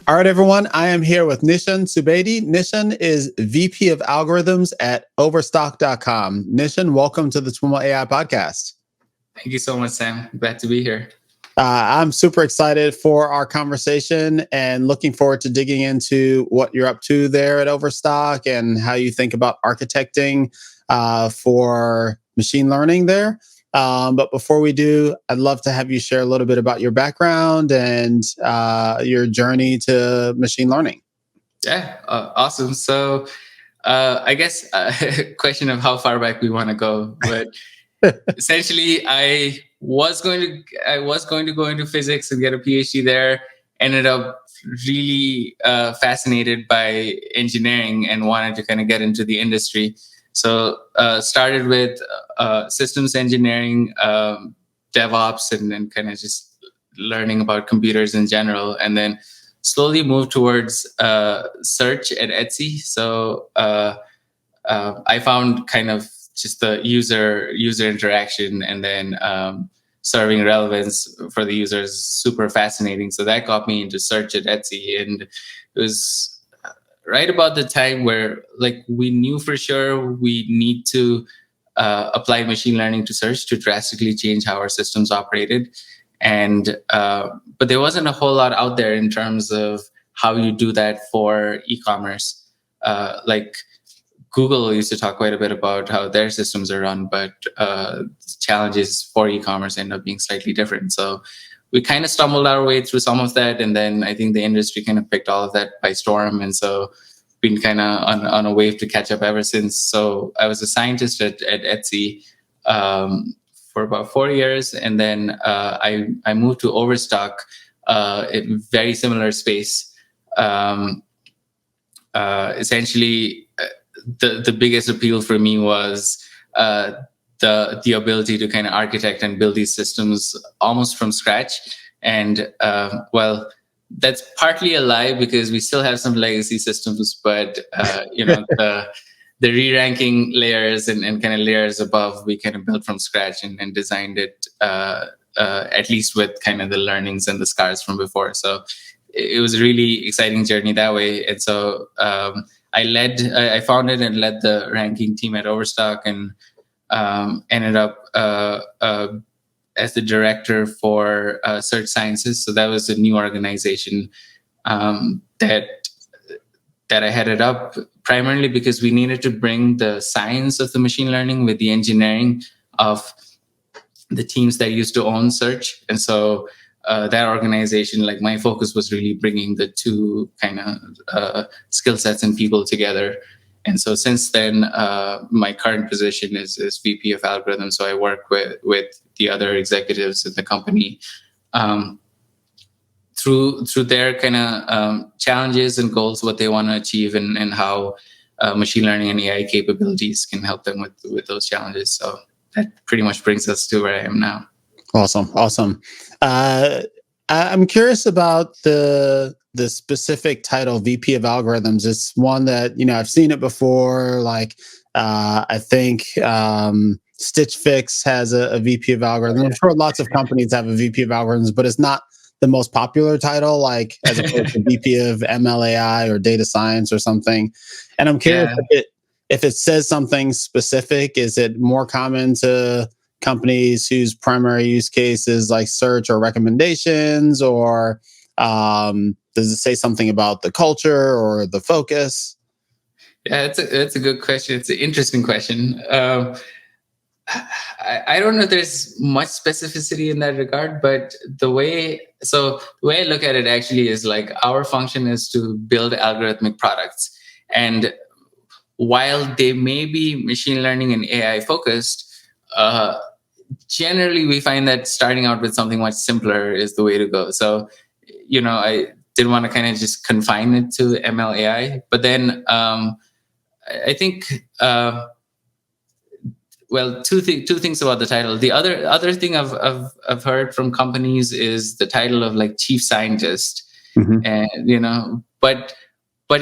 All right, everyone. I am here with Nishan Subedi. Nishan is VP of Algorithms at Overstock.com. Nishan, welcome to the TWiML AI podcast. Thank you so much, Sam. Glad to be here. I'm super excited for our conversation and looking forward to digging into what you're up to there at Overstock and how you think about architecting for machine learning there. But before we do, I'd love to have you share a little bit about your background and your journey to machine learning. Yeah, awesome. So I guess question of how far back we want to go, but essentially I was going to go into physics and get a PhD there. Ended up really fascinated by engineering and wanted to kind of get into the industry. So started with systems engineering, DevOps, and then kind of just learning about computers in general, and then slowly moved towards search at Etsy. So I found kind of just the user interaction and then serving relevance for the users super fascinating. So that got me into search at Etsy, and it was right about the time where we knew for sure we need to apply machine learning to search to drastically change how our systems operated. And but there wasn't a whole lot out there in terms of how you do that for e-commerce. Google used to talk quite a bit about how their systems are run, but challenges for e-commerce end up being slightly different. So we kind of stumbled our way through some of that, and then I think the industry kind of picked all of that by storm, and so been kind of on a wave to catch up ever since. So I was a scientist at Etsy for about 4 years, and then I moved to Overstock, in very similar space. Essentially, the biggest appeal for me was the ability to kind of architect and build these systems almost from scratch. And that's partly a lie because we still have some legacy systems, but the re-ranking layers and kind of layers above, we kind of built from scratch and designed it at least with kind of the learnings and the scars from before. So it was a really exciting journey that way. And so I founded and led the ranking team at Overstock, and ended up as the director for Search Sciences. So that was a new organization that I headed up primarily because we needed to bring the science of the machine learning with the engineering of the teams that used to own search. And so that organization, my focus was really bringing the two kind of skill sets and people together. And so since then, my current position is VP of Algorithms. So I work with the other executives in the company through their kind of challenges and goals, what they want to achieve, and how machine learning and AI capabilities can help them with those challenges. So that pretty much brings us to where I am now. Awesome. I'm curious about the specific title, VP of Algorithms. It's one that, I've seen it before. I think Stitch Fix has a VP of Algorithms. I'm sure lots of companies have a VP of Algorithms, but it's not the most popular title, as opposed to VP of MLAI or data science or something. And I'm curious if it says something specific. Is it more common to companies whose primary use case is like search or recommendations, or does it say something about the culture or the focus? Yeah, it's a good question. It's an interesting question. I don't know if there's much specificity in that regard, but the way I look at it actually is our function is to build algorithmic products. And while they may be machine learning and AI focused, generally we find that starting out with something much simpler is the way to go. So, I didn't want to kind of just confine it to ML AI, but then I think two things about the title. The other thing I've heard from companies is the title of chief scientist, and but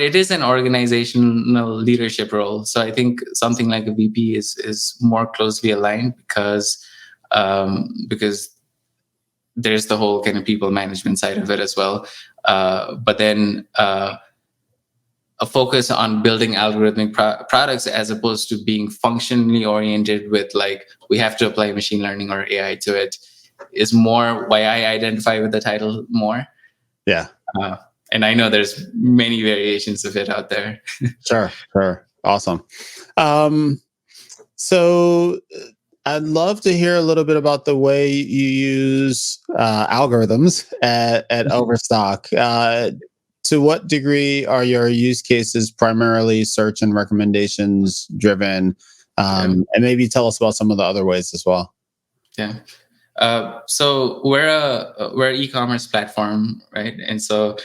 it is an organizational leadership role. So I think something like a VP is more closely aligned because there's the whole kind of people management side of it as well. but then a focus on building algorithmic products as opposed to being functionally oriented with like we have to apply machine learning or AI to it is more why I identify with the title more. Yeah. And I know there's many variations of it out there. Sure. Awesome. So I'd love to hear a little bit about the way you use algorithms at Overstock. To what degree are your use cases primarily search and recommendations driven? And maybe tell us about some of the other ways as well. Yeah. So we're an e-commerce platform, right? And so,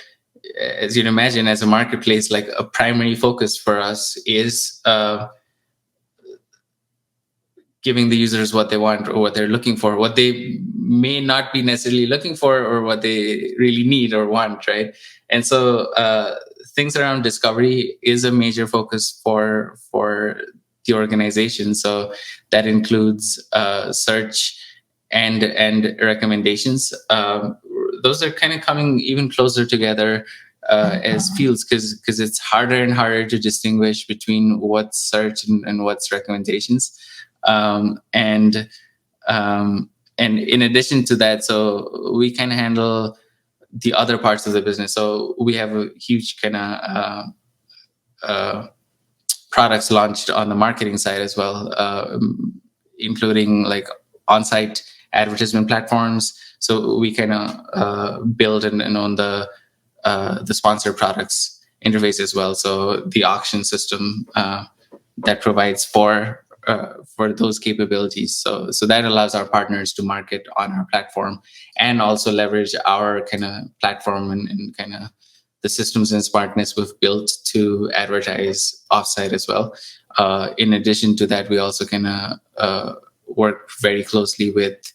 as you'd imagine, as a marketplace, like a primary focus for us is giving the users what they want or what they're looking for, what they may not be necessarily looking for, or what they really need or want, right? And so things around discovery is a major focus for the organization. So that includes search and recommendations. Those are kind of coming even closer together as fields because it's harder and harder to distinguish between what's search and what's recommendations. And in addition to that, so we can handle the other parts of the business. So we have a huge kind of products launched on the marketing side as well, including like on-site advertisement platforms. So we kind of build and own the sponsored products interface as well. So the auction system that provides for those capabilities. So that allows our partners to market on our platform and also leverage our kind of platform and kind of the systems and smartness we've built to advertise offsite as well. In addition to that, we also kind of work very closely with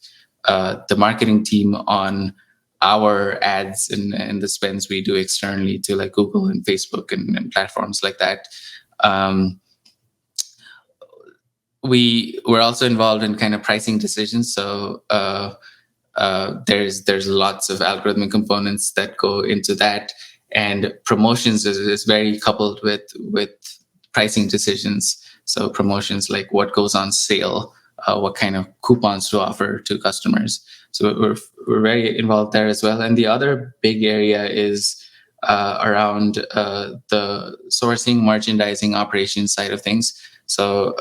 the marketing team on our ads and the spends we do externally to like Google and Facebook and platforms like that. We're also involved in kind of pricing decisions. So there's lots of algorithmic components that go into that, and promotions is very coupled with pricing decisions. So promotions like what goes on sale, what kind of coupons to offer to customers. So we're very involved there as well. And the other big area is around the sourcing, merchandising, operations side of things. So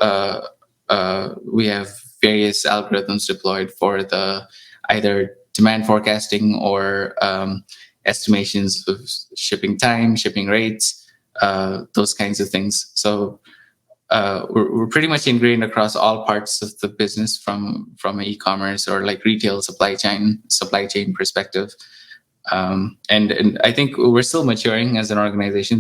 we have various algorithms deployed for the either demand forecasting or estimations of shipping time, shipping rates, those kinds of things. So we're pretty much ingrained across all parts of the business from an e-commerce or like retail supply chain perspective. And I think we're still maturing as an organization.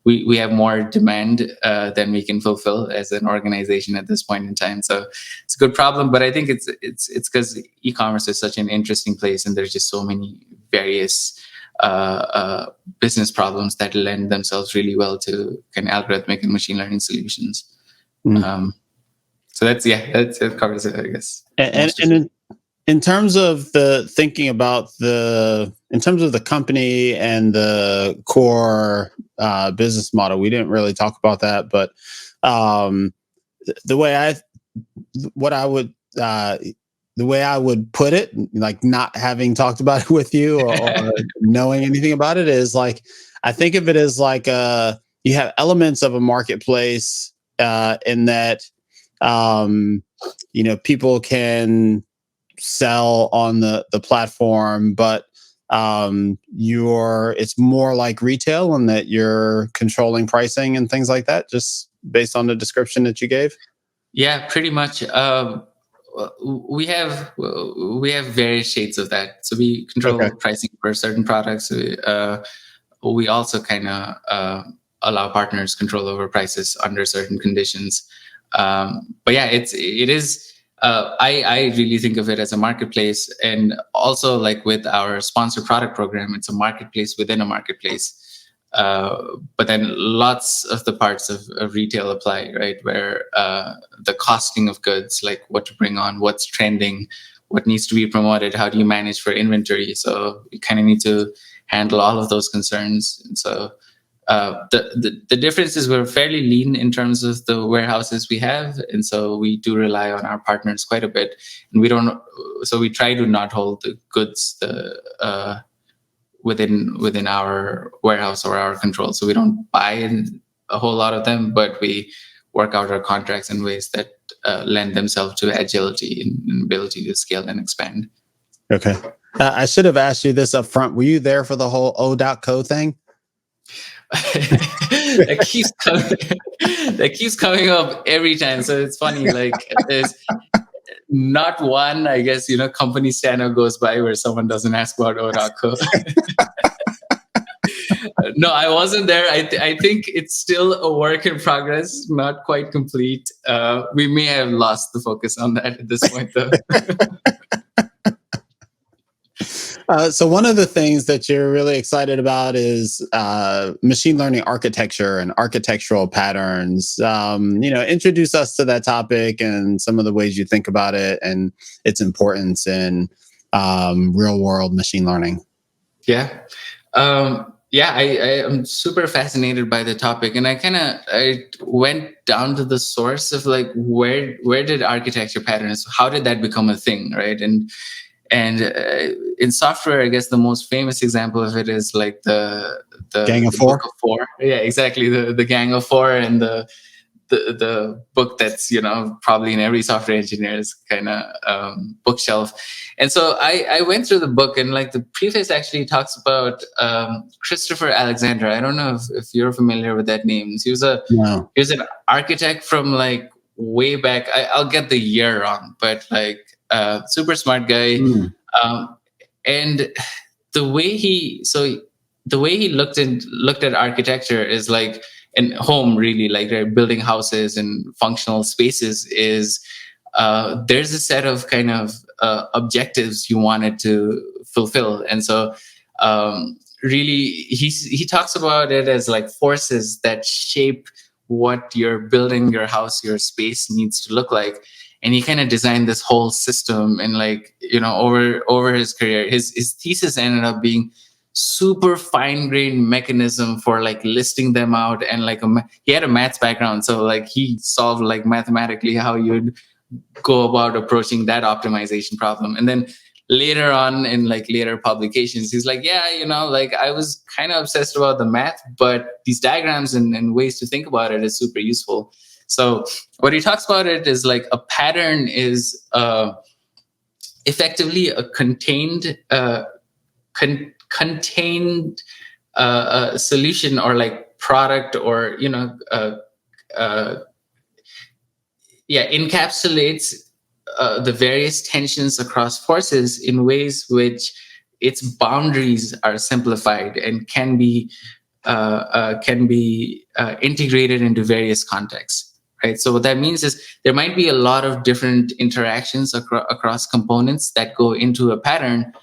We have more demand than we can fulfill as an organization at this point in time. So it's a good problem, but I think it's because e-commerce is such an interesting place, and there's just so many various business problems that lend themselves really well to kind of algorithmic and machine learning solutions. So that covers it, I guess. And in terms of the thinking about in terms of the company and the core business model, we didn't really talk about that, but the way I would put it, like not having talked about it with you or knowing anything about it, is like I think of it as like you have elements of a marketplace in that people can sell on the platform, but it's more like retail in that you're controlling pricing and things like that, just based on the description that you gave. Yeah, pretty much. We have various shades of that. So we control pricing for certain products. We also kind of allow partners control over prices under certain conditions. But yeah, it is. I really think of it as a marketplace, and also like with our sponsor product program, it's a marketplace within a marketplace. But then lots of the parts of retail apply, right? Where the costing of goods, like what to bring on, what's trending, what needs to be promoted, how do you manage for inventory? So you kind of need to handle all of those concerns. And so the difference is we're fairly lean in terms of the warehouses we have, and so we do rely on our partners quite a bit. And we try to not hold the goods within our warehouse or our control. So we don't buy in a whole lot of them, but we work out our contracts in ways that lend themselves to agility and ability to scale and expand. Okay. I should have asked you this up front. Were you there for the whole O.co thing? that keeps coming up every time. So it's funny, like there's not one, I guess, company stand-up goes by where someone doesn't ask about O.co. No, I wasn't there. I think it's still a work in progress, not quite complete. We may have lost the focus on that at this point, though. So one of the things that you're really excited about is machine learning architecture and architectural patterns. Introduce us to that topic and some of the ways you think about it and its importance in real world machine learning. Yeah. I am super fascinated by the topic, and I went down to the source of like where did architecture patterns, how did that become a thing, right? And in software, I guess the most famous example of it is like the Gang of Four. Book of Four. Yeah, exactly. The Gang of Four, and the book that's probably in every software engineer's kind of bookshelf. And so I went through the book, and like the preface actually talks about Christopher Alexander. I don't know if you're familiar with that name. He was an architect from like way back. I'll get the year wrong, but like super smart guy. And the way he looked at architecture is like, and home really, like building houses and functional spaces, is there's a set of kind of objectives you wanted to fulfill. And so really he talks about it as like forces that shape what your building, your house, your space needs to look like. And he kind of designed this whole system, and like, over his career, his thesis ended up being super fine-grained mechanism for like listing them out. And like he had a maths background, so like he solved like mathematically how you'd go about approaching that optimization problem. And then later on in like later publications, he's like, like I was kind of obsessed about the math, but these diagrams and ways to think about it is super useful. So what he talks about it is like a pattern is effectively a contained solution or like product, or encapsulates the various tensions across forces in ways which its boundaries are simplified and can be integrated into various contexts. Right. So what that means is there might be a lot of different interactions across components that go into a pattern,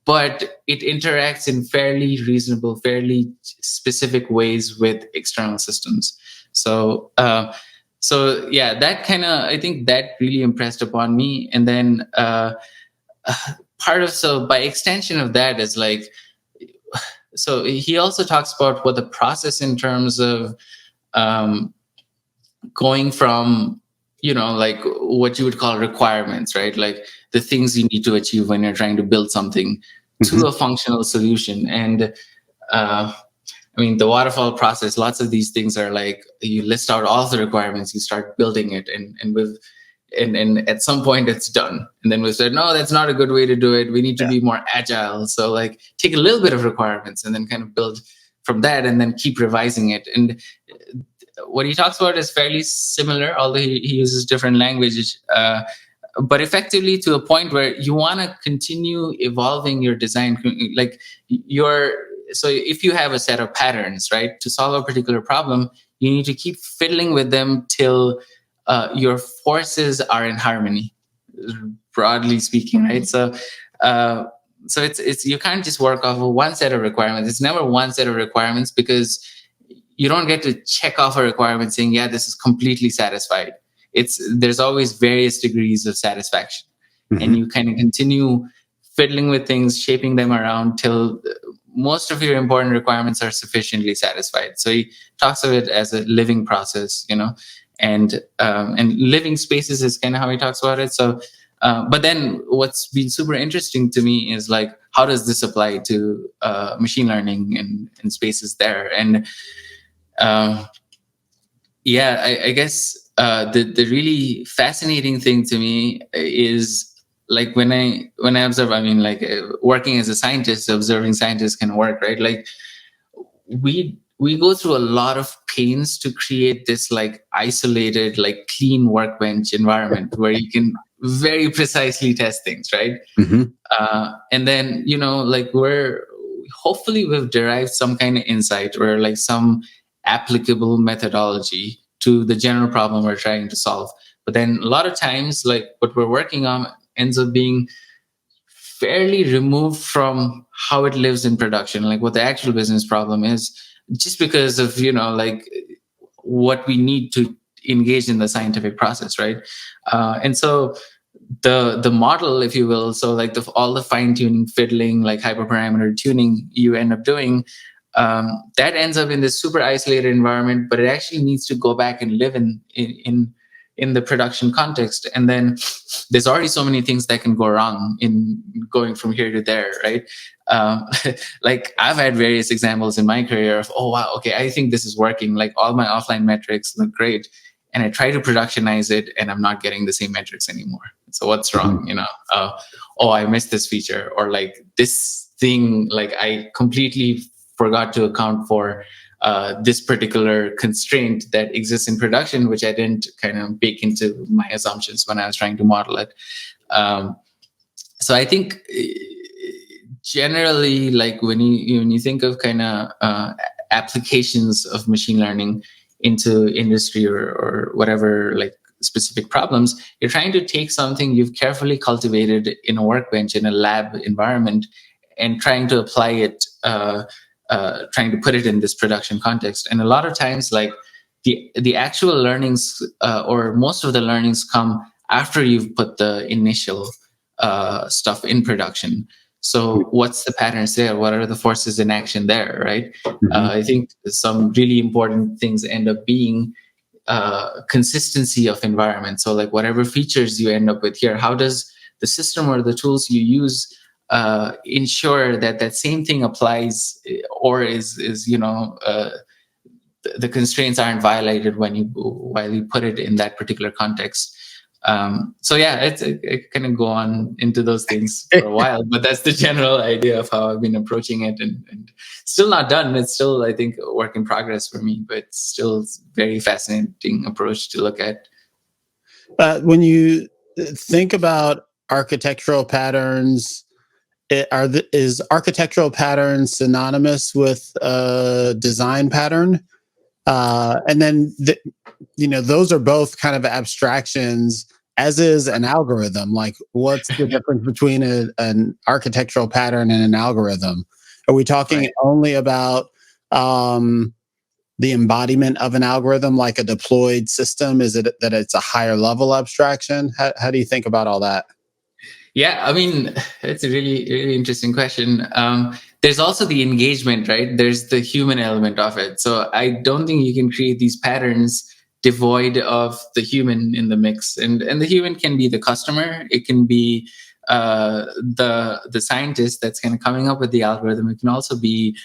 but it interacts in fairly reasonable, fairly specific ways with external systems. So, that kind of, I think that really impressed upon me. And then by extension of that is like, so he also talks about what the process in terms of going from, like what you would call requirements, right? Like the things you need to achieve when you're trying to build something to a functional solution. And the waterfall process, lots of these things are like, you list out all the requirements, you start building it, and at some point it's done. And then we said, no, that's not a good way to do it. We need to be more agile. So like take a little bit of requirements and then kind of build from that, and then keep revising it. And what he talks about is fairly similar, although he uses different language, but effectively to a point where you want to continue evolving your design. Like so if you have a set of patterns, right, to solve a particular problem, you need to keep fiddling with them till your forces are in harmony, broadly speaking, right? So it's you can't just work off of one set of requirements. It's never one set of requirements, because you don't get to check off a requirement saying, yeah, this is completely satisfied. There's always various degrees of satisfaction. And you kind of continue fiddling with things, shaping them around till most of your important requirements are sufficiently satisfied. So he talks of it as a living process, and living spaces is kind of how he talks about it. So, but then what's been super interesting to me is like, how does this apply to machine learning and spaces there? And I guess the really fascinating thing to me is like when I observe, I mean, like working as a scientist, observing scientists can work, right? Like we go through a lot of pains to create this like isolated, like clean workbench environment where you can very precisely test things, right? Mm-hmm. And then, like hopefully we've derived some kind of insight or like some applicable methodology to the general problem we're trying to solve. But then a lot of times, like what we're working on ends up being fairly removed from how it lives in production, like what the actual business problem is, just because of, like what we need to engage in the scientific process, right? And so the model, if you will, so like all the fine-tuning, fiddling, like hyperparameter tuning you end up doing, that ends up in this super isolated environment, but it actually needs to go back and live in the production context. And then there's already so many things that can go wrong in going from here to there, right? Like I've had various examples in my career of, oh, wow, okay, I think this is working. Like all my offline metrics look great. And I try to productionize it and I'm not getting the same metrics anymore. So what's wrong? Oh, I missed this feature, or like this thing, like I completely forgot to account for this particular constraint that exists in production, which I didn't kind of bake into my assumptions when I was trying to model it. So I think generally, like when you think of kind of applications of machine learning into industry or whatever, like specific problems, you're trying to take something you've carefully cultivated in a workbench in a lab environment and trying to apply it, trying to put it in this production context. And a lot of times, like the actual learnings or most of the learnings come after you've put the initial stuff in production. So what's the patterns there? What are the forces in action there, right? Mm-hmm. I think some really important things end up being consistency of environment. So like whatever features you end up with here, how does the system or the tools you use ensure that that same thing applies or is the constraints aren't violated while you put it in that particular context. So yeah, it kind of go on into those things for a while, but that's the general idea of how I've been approaching it, and still not done. It's still, I think, a work in progress for me, but still very fascinating approach to look at. When you think about architectural patterns, is architectural pattern synonymous with design pattern? And then, those are both kind of abstractions, as is an algorithm. Like, what's the difference between an architectural pattern and an algorithm? Are we talking only about the embodiment of an algorithm, like a deployed system? Is it that it's a higher level abstraction? How do you think about all that? Yeah, I mean, it's a really, really interesting question. There's also the engagement, right? There's the human element of it. So I don't think you can create these patterns devoid of the human in the mix. And the human can be the customer. It can be the scientist that's kind of coming up with the algorithm. It can also be,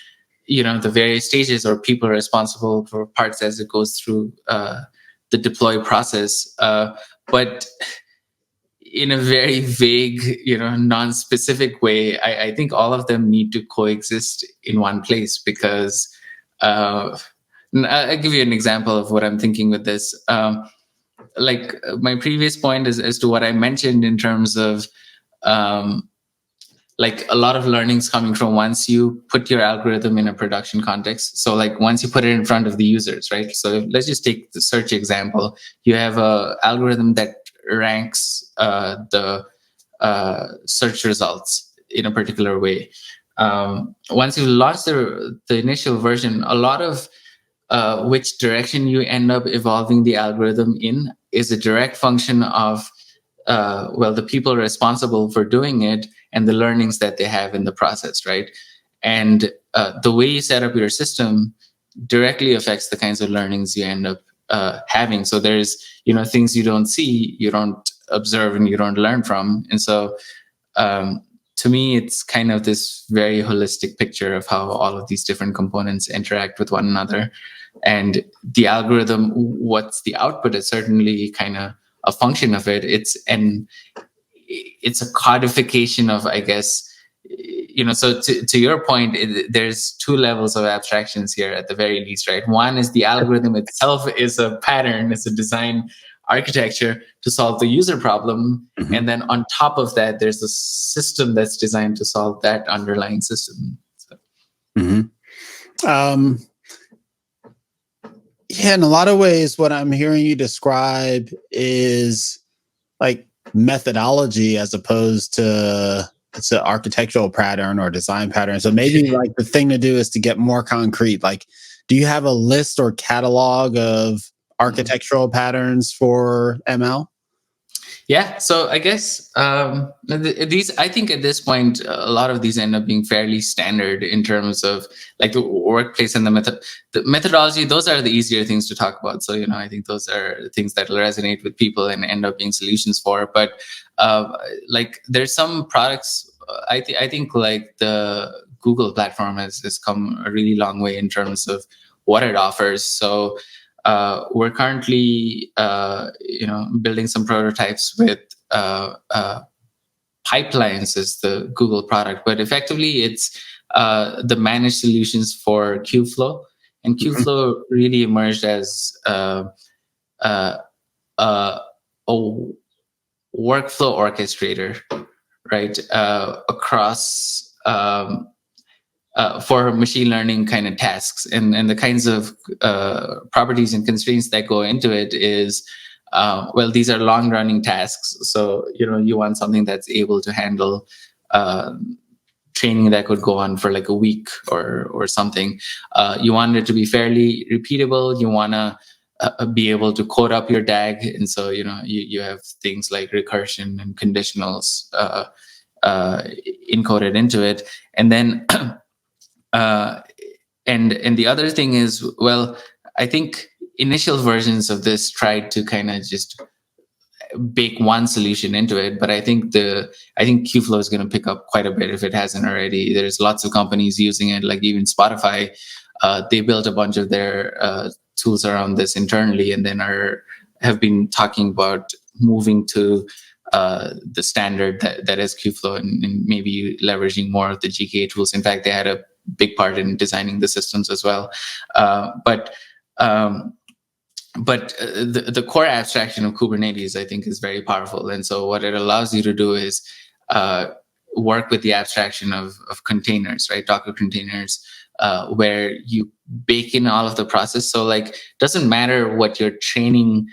the various stages or people responsible for parts as it goes through the deploy process. But in a very vague, non-specific way, I think all of them need to coexist in one place because I'll give you an example of what I'm thinking with this. Like my previous point is as to what I mentioned in terms of like a lot of learnings coming from once you put your algorithm in a production context. So like once you put it in front of the users, right? So let's just take the search example. You have an algorithm that ranks the search results in a particular way. Once you launch the initial version, a lot of which direction you end up evolving the algorithm in is a direct function of the people responsible for doing it and the learnings that they have in the process, right? And the way you set up your system directly affects the kinds of learnings you end up having. So there's, things you don't see, you don't observe, and you don't learn from. And so to me, it's kind of this very holistic picture of how all of these different components interact with one another. And the algorithm, what's the output, is certainly kind of a function of it. It's a codification of, I guess, so to your point, there's two levels of abstractions here at the very least, right? One is the algorithm itself is a pattern, it's a design architecture to solve the user problem. Mm-hmm. And then on top of that, there's a system that's designed to solve that underlying system. So. Mm-hmm. Yeah, in a lot of ways, what I'm hearing you describe is like methodology as opposed to it's an architectural pattern or design pattern. So maybe like the thing to do is to get more concrete. Like, do you have a list or catalog of architectural patterns for ML? Yeah, so I guess these, I think at this point, a lot of these end up being fairly standard in terms of like the workplace and the methodology. Those are the easier things to talk about. So, I think those are things that will resonate with people and end up being solutions for. But like there's some products, I think like the Google platform has come a really long way in terms of what it offers. So we're currently, building some prototypes with pipelines as the Google product, but effectively it's the managed solutions for Kubeflow, and Kubeflow really emerged as a workflow orchestrator, right, across. For machine learning kind of tasks, and the kinds of properties and constraints that go into it is, these are long running tasks. So, you want something that's able to handle training that could go on for like a week or something. You want it to be fairly repeatable. You want to be able to code up your DAG. And so, you have things like recursion and conditionals encoded into it. And then and the other thing is, I think initial versions of this tried to kind of just bake one solution into it, but I think Kubeflow is going to pick up quite a bit if it hasn't already. There's lots of companies using it, like even Spotify. They built a bunch of their tools around this internally, and then have been talking about moving to the standard that is Kubeflow, and maybe leveraging more of the GK tools. In fact, they had a big part in designing the systems as well. But the core abstraction of Kubernetes, I think, is very powerful. And so what it allows you to do is work with the abstraction of containers, right? Docker containers, where you bake in all of the process. So like, doesn't matter what your training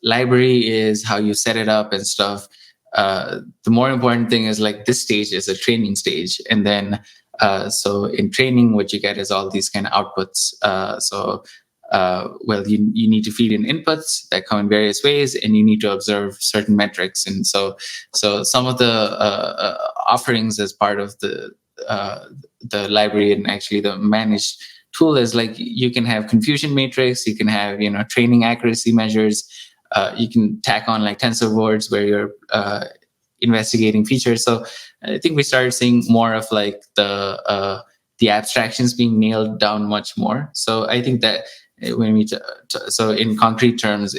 library is, how you set it up and stuff. The more important thing is like this stage is a training stage. And then so in training, what you get is all these kind of outputs. You need to feed in inputs that come in various ways, and you need to observe certain metrics. And so some of the offerings as part of the library and actually the managed tool is like, you can have confusion matrix, you can have, training accuracy measures, you can tack on like tensor boards where you're investigating features. So I think we started seeing more of like the abstractions being nailed down much more. So I think that when so in concrete terms,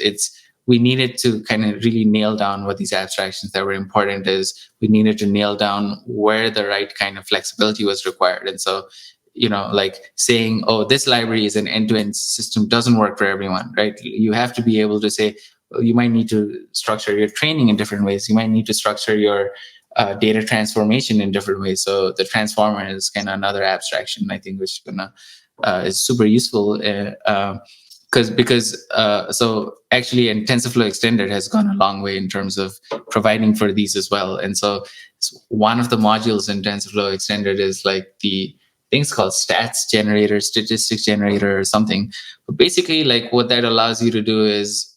we needed to kind of really nail down what these abstractions that were important is. We needed to nail down where the right kind of flexibility was required. And so, like saying, this library is an end-to-end system doesn't work for everyone, right? You have to be able to say, you might need to structure your training in different ways. You might need to structure your data transformation in different ways. So the transformer is kind of another abstraction, I think, which is super useful because actually, and TensorFlow Extended has gone a long way in terms of providing for these as well. And so one of the modules in TensorFlow Extended is like the things called stats generator, statistics generator, or something. But basically, like what that allows you to do is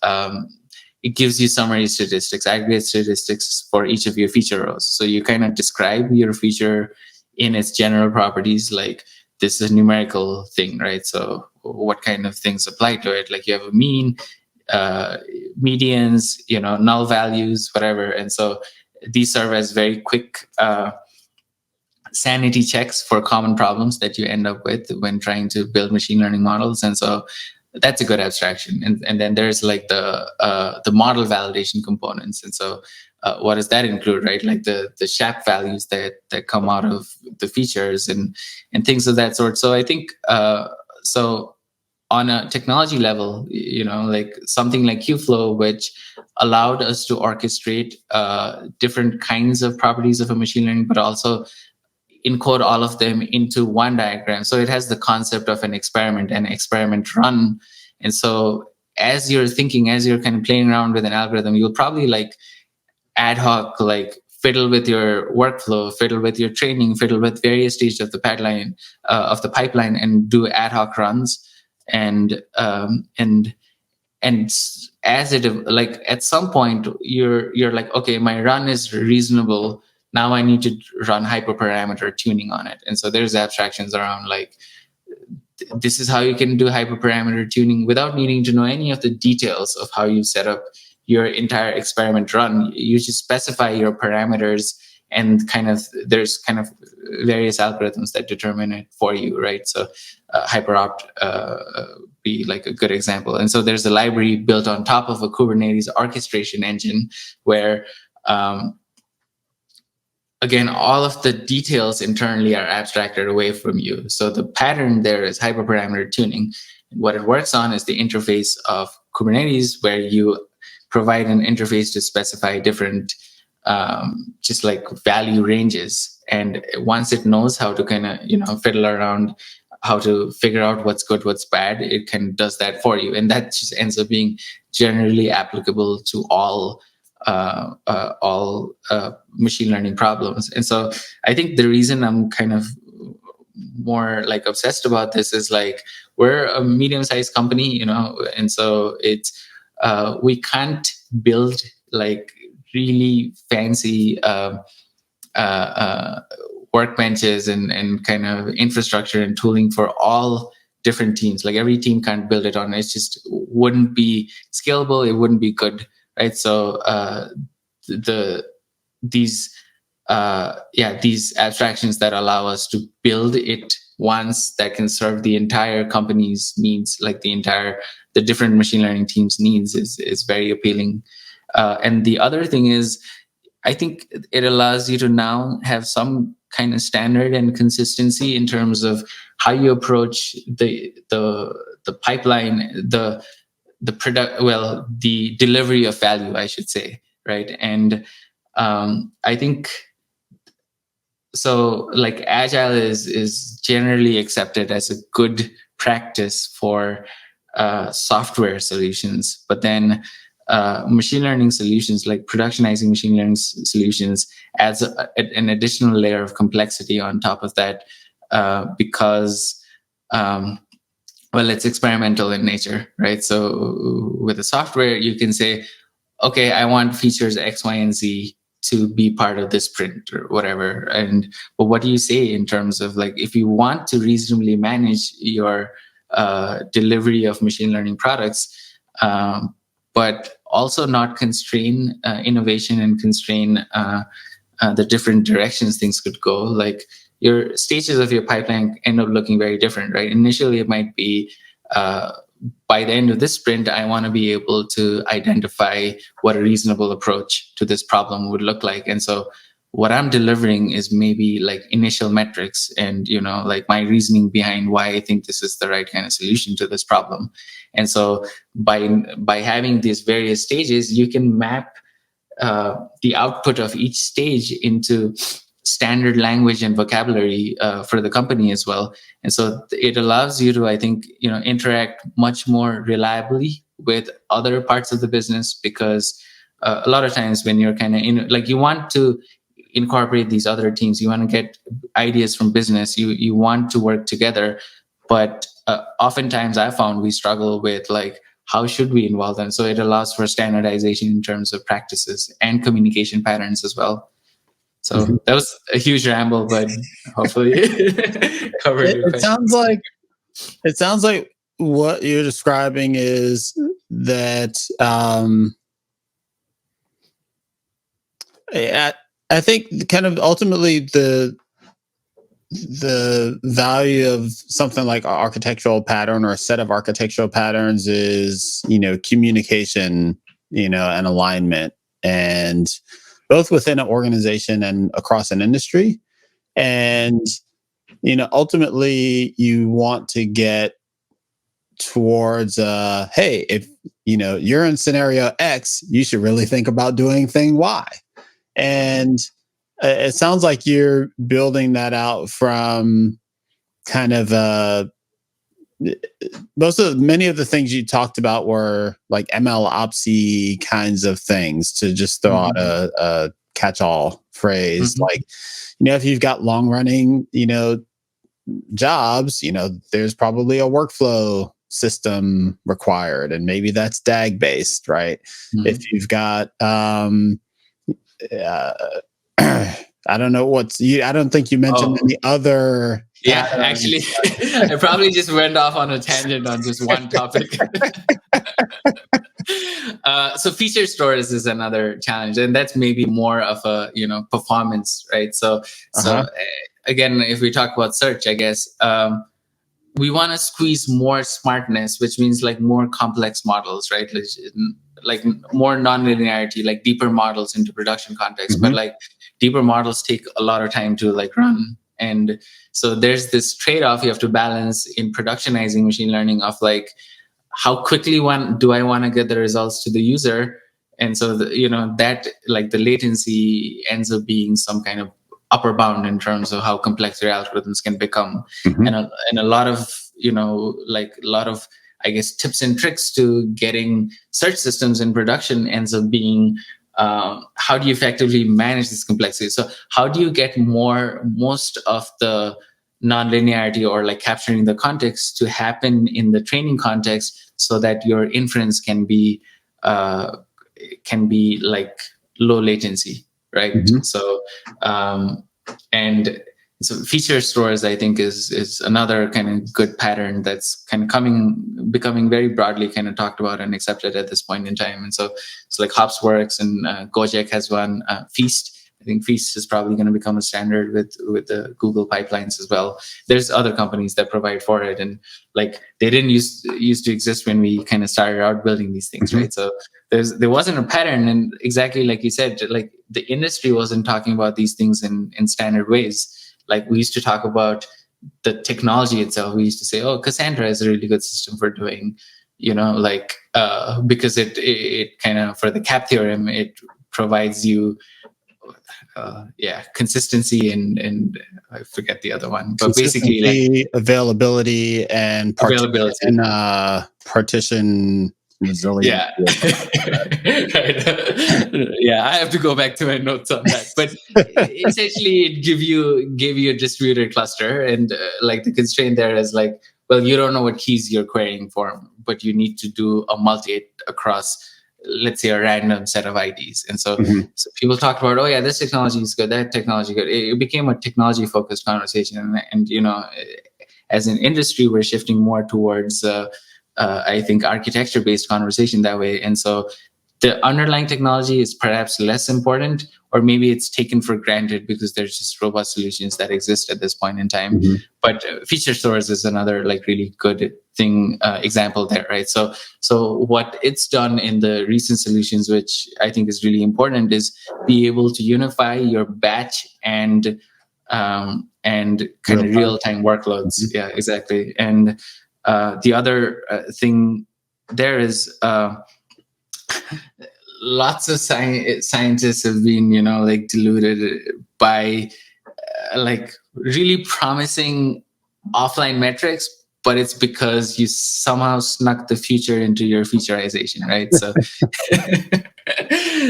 it gives you summary statistics, aggregate statistics for each of your feature rows. So you kind of describe your feature in its general properties, like this is a numerical thing, right? So what kind of things apply to it? Like you have a mean, medians, null values, whatever. And so these serve as very quick sanity checks for common problems that you end up with when trying to build machine learning models. And so that's a good abstraction. And then there's like the model validation components. And so what does that include, right? Like the SHAP values that come out of the features and things of that sort. So I think so on a technology level, like something like Qflow, which allowed us to orchestrate different kinds of properties of a machine learning, but also encode all of them into one diagram. So it has the concept of an experiment run. And so as you're kind of playing around with an algorithm, you'll probably like ad hoc, like fiddle with your workflow, fiddle with your training, fiddle with various stages of the pipeline, and do ad hoc runs. And as it, like at some point you're like, okay, my run is reasonable. Now I need to run hyperparameter tuning on it. And so there's abstractions around like, this is how you can do hyperparameter tuning without needing to know any of the details of how you set up your entire experiment run. You just specify your parameters, and there's kind of various algorithms that determine it for you, right? So Hyperopt be like a good example. And so there's a library built on top of a Kubernetes orchestration engine where again, all of the details internally are abstracted away from you. So the pattern there is hyperparameter tuning. What it works on is the interface of Kubernetes, where you provide an interface to specify different just like value ranges. And once it knows how to kind of, fiddle around, how to figure out what's good, what's bad, it does that for you. And that just ends up being generally applicable to all machine learning problems. And so I think the reason I'm kind of more like obsessed about this is like, we're a medium-sized company, and so it's we can't build like really fancy workbenches and kind of infrastructure and tooling for all different teams. Like every team can't build it on. It just wouldn't be scalable. It wouldn't be good. Right. So these abstractions that allow us to build it once that can serve the entire company's needs, like the different machine learning teams' needs, is very appealing. And the other thing is, I think it allows you to now have some kind of standard and consistency in terms of how you approach the pipeline, the delivery of value, I should say, right? And I think so. Like Agile is generally accepted as a good practice for software solutions, but then machine learning solutions, like productionizing machine learning solutions, adds an additional layer of complexity on top of that because it's experimental in nature, right? So with the software, you can say, okay, I want features X, Y, and Z to be part of this sprint or whatever. But what do you say in terms of like, if you want to reasonably manage your delivery of machine learning products, but also not constrain innovation and constrain the different directions things could go. Like your stages of your pipeline end up looking very different, right? Initially, it might be by the end of this sprint, I want to be able to identify what a reasonable approach to this problem would look like. And so what I'm delivering is maybe like initial metrics and, like my reasoning behind why I think this is the right kind of solution to this problem. And so by having these various stages, you can map the output of each stage into standard language and vocabulary for the company as well. And so it allows you to, I think, interact much more reliably with other parts of the business, because a lot of times when you're kind of you want to incorporate these other teams, you want to get ideas from business, you want to work together, but oftentimes I found we struggle with like, how should we involve them? So it allows for standardization in terms of practices and communication patterns as well. So that was a huge ramble, but hopefully covered your question. It sounds like what you're describing is that I think kind of ultimately the value of something like an architectural pattern or a set of architectural patterns is, communication, and alignment, and both within an organization and across an industry. And, ultimately you want to get towards, hey, if, you're in scenario X, you should really think about doing thing Y. And it sounds like you're building that out from kind of many of the things you talked about were like MLOps kinds of things, to just throw out a catch-all phrase. Like, if you've got long running, jobs, there's probably a workflow system required, and maybe that's DAG based, right? If you've got I don't know I don't think you mentioned any other. Yeah, actually, I probably just went off on a tangent on just one topic. So feature stores is another challenge, and that's maybe more of a performance, right? So again, if we talk about search, I guess we want to squeeze more smartness, which means like more complex models, right? Like more non-linearity, like deeper models into production context. But like deeper models take a lot of time to like run. And so there's this trade-off you have to balance in productionizing machine learning of like, how quickly do I want to get the results to the user? And so, that like the latency ends up being some kind of upper bound in terms of how complex your algorithms can become. And a lot of, I guess, tips and tricks to getting search systems in production ends up being how do you effectively manage this complexity? So how do you get most of the non-linearity or like capturing the context to happen in the training context so that your inference can be like low latency, right? So and so feature stores, I think, is another kind of good pattern that's kind of becoming very broadly kind of talked about and accepted at this point in time. And so it's like Hops works, and Gojek has one, Feast. I think Feast is probably going to become a standard with the Google pipelines as well. There's other companies that provide for it, and like they didn't used to exist when we kind of started out building these things, right? So there wasn't a pattern, and exactly like you said, like the industry wasn't talking about these things in standard ways. Like we used to talk about the technology itself. We used to say, "Oh, Cassandra is a really good system for doing," because it kind of, for the CAP theorem, it provides you, consistency and I forget the other one, but basically like availability and partition resilience. Yeah. Right. Yeah, I have to go back to my notes on that. But essentially, it gave you a distributed cluster, and like the constraint there is like, well, you don't know what keys you're querying for, but you need to do a multi across, let's say, a random set of IDs. And so, so people talked about, oh yeah, this technology is good, that technology is good. It became a technology focused conversation, and as an industry, we're shifting more towards I think architecture-based conversation that way. And so the underlying technology is perhaps less important, or maybe it's taken for granted because there's just robust solutions that exist at this point in time. But feature stores is another like really good thing, example there, right? So what it's done in the recent solutions, which I think is really important, is be able to unify your batch and kind of real-time workloads. Yeah, exactly. And the other thing there is lots of scientists have been, like deluded by like really promising offline metrics, but it's because you somehow snuck the future into your featureization, right? So,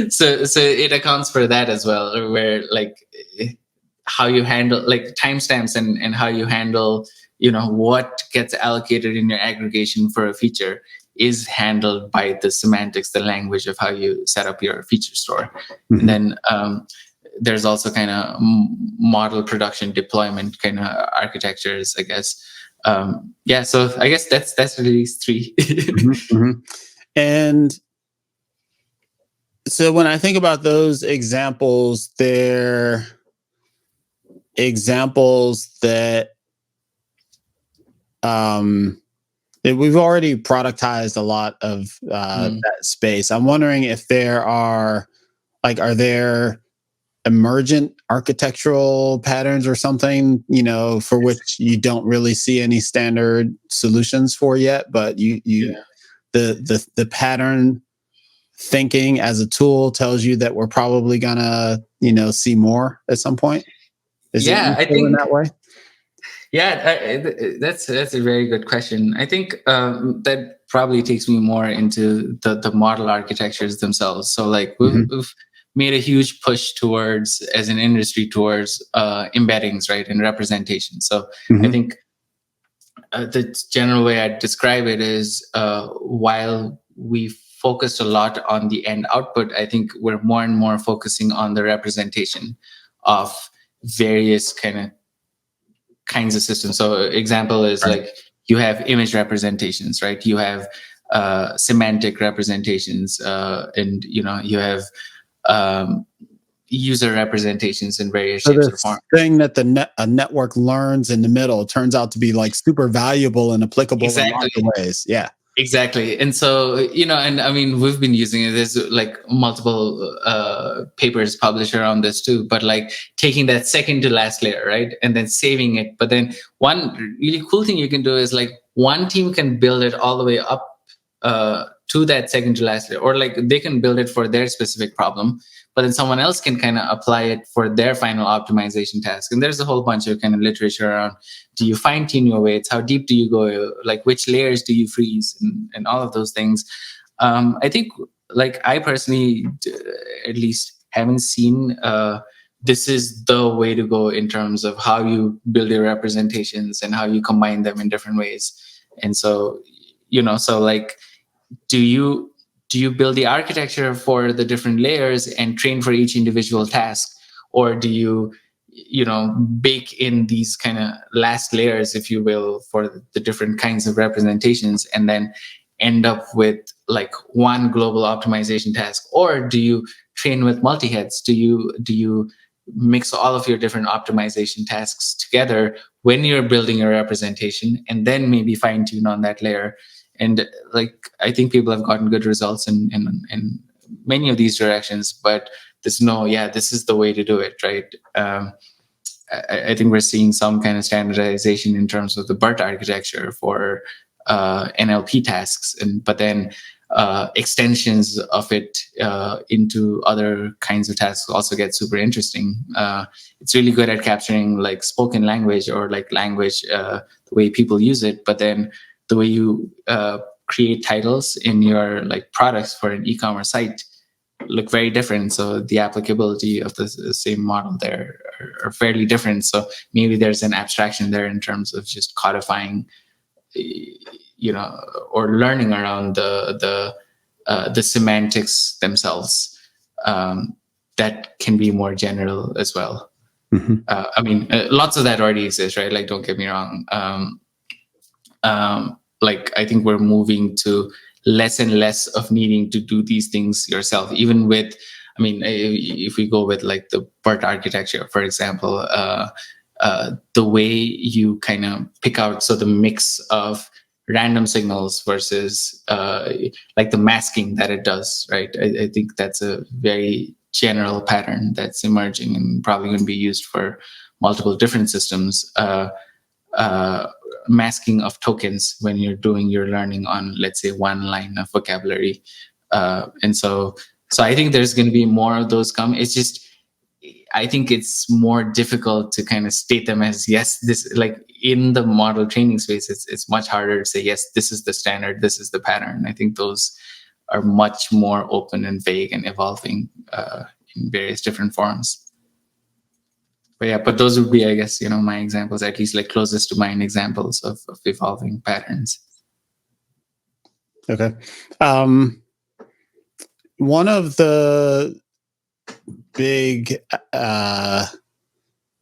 so it accounts for that as well, where like how you handle like timestamps and how you handle what gets allocated in your aggregation for a feature is handled by the semantics, the language of how you set up your feature store. And then there's also kind of model production deployment kind of architectures, I guess. Yeah, so I guess that's really these three. And so when I think about those examples, they're examples that we've already productized a lot of that space. I'm wondering if there are there emergent architectural patterns or something, for which you don't really see any standard solutions for yet, but the pattern thinking as a tool tells you that we're probably gonna, see more at some point. Is it I think in that way? Yeah, that's a very good question. I think that probably takes me more into the model architectures themselves. So like we've made a huge push towards, as an industry, towards embeddings, right, and representation. So I think the general way I'd describe it is while we focused a lot on the end output, I think we're more and more focusing on the representation of various kinds of systems. So example is like you have image representations, right? You have semantic representations, and you have user representations in various shapes or forms. Thing that a network learns in the middle turns out to be like super valuable and applicable in lots of ways. Yeah. Exactly. And so, and I mean, we've been using it. There's like multiple papers published around this too, but like taking that second to last layer, right? And then saving it. But then one really cool thing you can do is like one team can build it all the way up to that second to last layer, or like they can build it for their specific problem, but then someone else can kind of apply it for their final optimization task. And there's a whole bunch of kind of literature around, do you fine tune your weights? How deep do you go? Like which layers do you freeze? And all of those things. I think like I personally, at least haven't seen this is the way to go in terms of how you build your representations and how you combine them in different ways. And so, so like, do you build the architecture for the different layers and train for each individual task, or do you bake in these kind of last layers, if you will, for the different kinds of representations, and then end up with like one global optimization task? Or do you train with multi-heads? Do you mix all of your different optimization tasks together when you're building your representation, and then maybe fine tune on that layer? And like, I think people have gotten good results in many of these directions, but this is the way to do it, right? I think we're seeing some kind of standardization in terms of the BERT architecture for NLP tasks, but then extensions of it into other kinds of tasks also get super interesting. It's really good at capturing like spoken language, or like language, the way people use it, but then the way you create titles in your like products for an e-commerce site look very different. So the applicability of the same model there are fairly different. So maybe there's an abstraction there in terms of just codifying, or learning around the semantics themselves, that can be more general as well. I mean, lots of that already exists, right? Like, don't get me wrong. Like, I think we're moving to less and less of needing to do these things yourself, even with, I mean, if we go with like the BERT architecture, for example, the way you kind of pick out, so the mix of random signals versus like the masking that it does, right? I think that's a very general pattern that's emerging and probably going to be used for multiple different systems. Masking of tokens when you're doing your learning on, let's say, one line of vocabulary. And so I think there's going to be more of those come. It's just, I think it's more difficult to kind of state them as, yes, this, like in the model training space, it's much harder to say, yes, this is the standard, this is the pattern. I think those are much more open and vague and evolving in various different forms. But yeah, but those would be, I guess, my examples, at least like closest to mind examples of evolving patterns. Okay. One of the big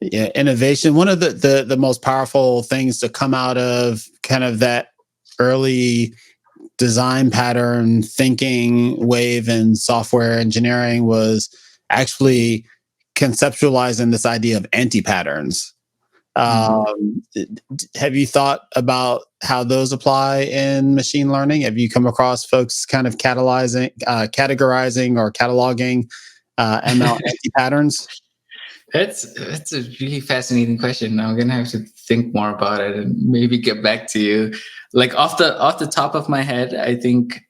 innovation. One of the most powerful things to come out of kind of that early design pattern thinking wave in software engineering was actually conceptualizing this idea of anti-patterns. Have you thought about how those apply in machine learning? Have you come across folks kind of categorizing or cataloging ML anti-patterns? That's a really fascinating question. I'm gonna have to think more about it and maybe get back to you. Like off the top of my head, I think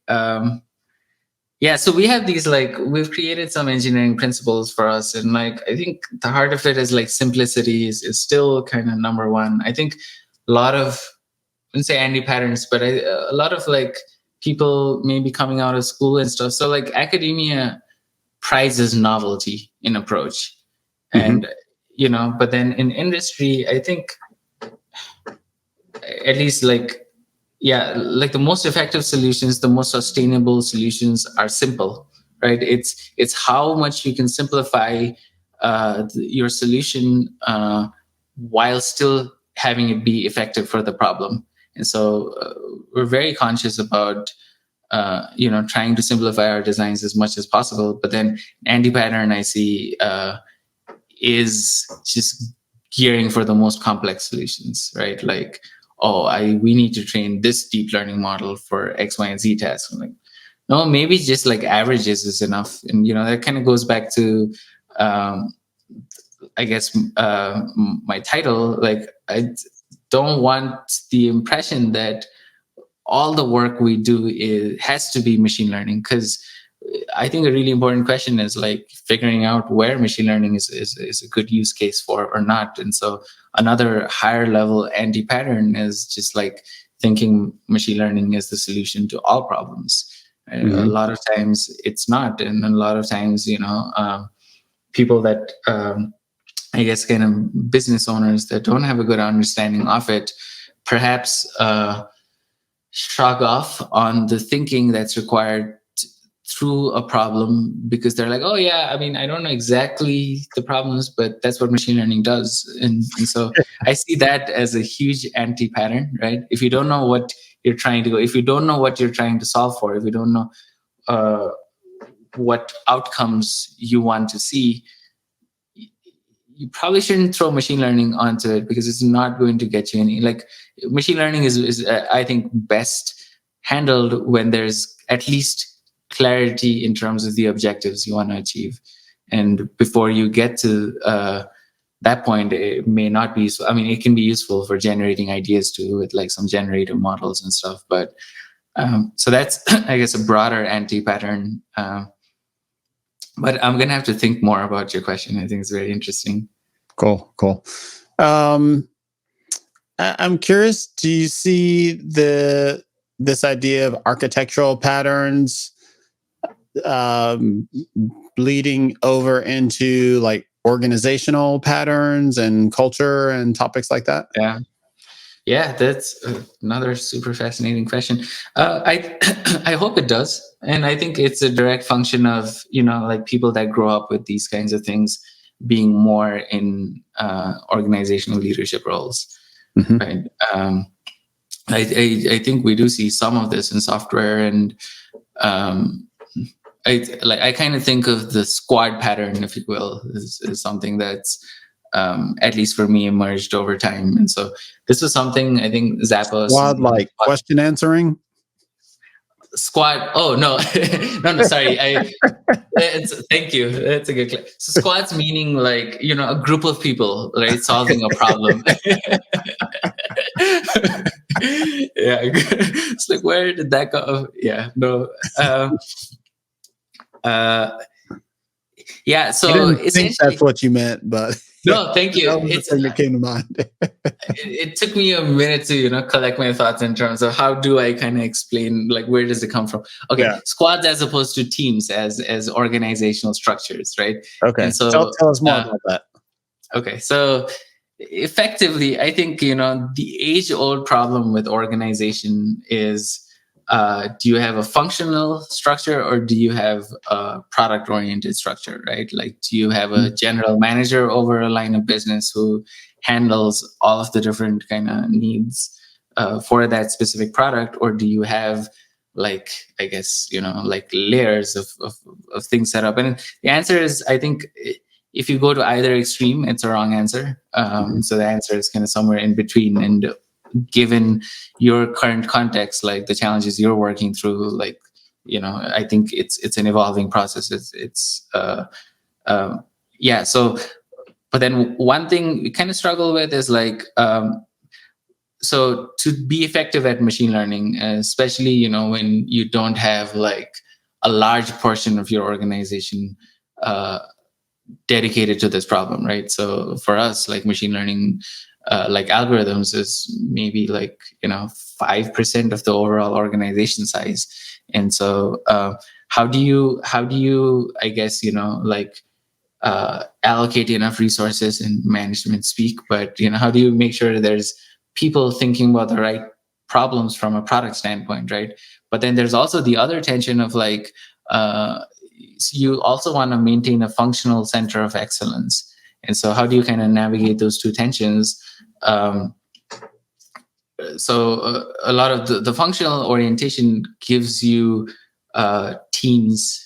so we have these, like, we've created some engineering principles for us, and like I think the heart of it is like simplicity is still kind of number one. I think a lot of, I wouldn't say anti-patterns, but a lot of like people maybe coming out of school and stuff. So like academia prizes novelty in approach. And but then in industry, I think at least like the most effective solutions, the most sustainable solutions are simple, right? It's how much you can simplify your solution while still having it be effective for the problem. And so we're very conscious about trying to simplify our designs as much as possible. But then anti-pattern I see is just gearing for the most complex solutions, right? Like, we need to train this deep learning model for X, Y, and Z tasks. I'm like, no, maybe just like averages is enough. And, that kind of goes back to, I guess, my title. Like, I don't want the impression that all the work we do has to be machine learning, because I think a really important question is like figuring out where machine learning is a good use case for or not. And so another higher level anti-pattern is just like thinking machine learning is the solution to all problems. A lot of times it's not. And a lot of times, people that, I guess, kind of business owners that don't have a good understanding of it, perhaps shrug off on the thinking that's required through a problem, because they're like, I don't know exactly the problems, but that's what machine learning does. And so I see that as a huge anti-pattern, right? If you don't know what you're trying to go, if you don't know what you're trying to solve for, if you don't know what outcomes you want to see, you probably shouldn't throw machine learning onto it, because it's not going to get you any. Like, machine learning is I think best handled when there's at least clarity in terms of the objectives you want to achieve. And before you get to that point, it may not be useful. I mean, it can be useful for generating ideas too, with like some generative models and stuff. But so that's, I guess, a broader anti-pattern. But I'm going to have to think more about your question. I think it's very interesting. Cool. I'm curious, do you see this idea of architectural patterns bleeding over into like organizational patterns and culture and topics like that? Yeah, that's another super fascinating question. I hope it does, and I think it's a direct function of like people that grow up with these kinds of things being more in organizational leadership roles. Right? I think we do see some of this in software, and I kind of think of the squad pattern, if you will, is something that's at least for me emerged over time. And so this was something I think Zappos, squad, like question answering. Squad. Oh no, no. Sorry. Thank you. That's a good clip. So squads meaning like a group of people, right, solving a problem. Yeah, it's like, where did that go? Yeah, no. Yeah, so I didn't think that's what you meant, but no, thank you. That was the thing that came to mind. It took me a minute to collect my thoughts in terms of how do I kind of explain, like, where does it come from? Okay, squads as opposed to teams as organizational structures, right? Okay, and so tell us more about that. Okay, so effectively, I think the age-old problem with organization is do you have a functional structure or do you have a product oriented structure, right? Like, do you have a general manager over a line of business who handles all of the different kind of needs for that specific product, or do you have, like, I guess, like layers of things set up? And the answer is, I think, if you go to either extreme, it's a wrong answer. So the answer is kind of somewhere in between. And given your current context, like the challenges you're working through, like, I think it's an evolving process. Yeah. So, but then one thing we kind of struggle with is like, so to be effective at machine learning, especially, when you don't have like a large portion of your organization dedicated to this problem, right? So for us, like machine learning, like algorithms is maybe like 5% of the overall organization size. And so how do you I guess like allocate enough resources in management speak, but how do you make sure there's people thinking about the right problems from a product standpoint, right? But then there's also the other tension of like you also want to maintain a functional center of excellence. And so how do you kind of navigate those two tensions? So a lot of the functional orientation gives you teams,